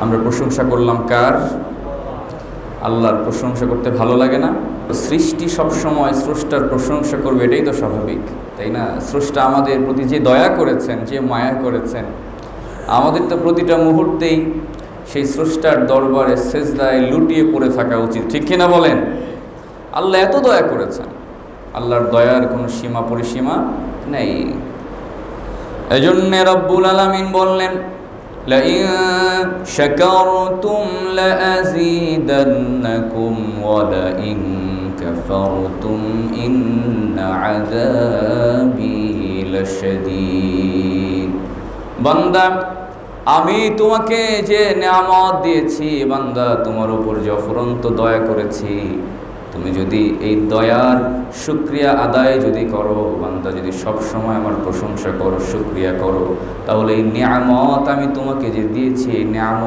আমরা প্রশংসা করলাম কার? আল্লাহর। প্রশংসা করতে ভালো লাগে না? সৃষ্টি সব সময় স্রষ্টার প্রশংসা করবে, এটাই তো স্বাভাবিক, তাই না? স্রষ্টা আমাদের প্রতি যে দয়া করেছেন, যে মায়া করেছেন, আমাদের তো প্রতিটা মুহূর্তেই সেই স্রষ্টার দরবারে সেজদায় লুটিয়ে পড়ে থাকা উচিত, ঠিক কিনা বলেন? আল্লাহ এত দয়া করেছেন, আল্লাহর দয়ার কোনো সীমা পরিসীমা নেই। এজন্য রব্বুল আলামিন বললেন, لئن شكرتم لأزيدنكم ولئن كفرتم إن عذابي لشديد। বান্দা, আমি তোমাকে যে নিয়ামত দিয়েছি, বান্দা তোমার উপর যে অফুরন্ত দয়া করেছি, তুমি যদি এই দয়ার শুকরিয়া আদায় যদি করো, বান্দা যদি সব সময় আমার প্রশংসা করো, শুকরিয়া করো, তাহলে এই নিয়ামত আমি তোমাকে যে দিয়েছি, এই নিয়ামত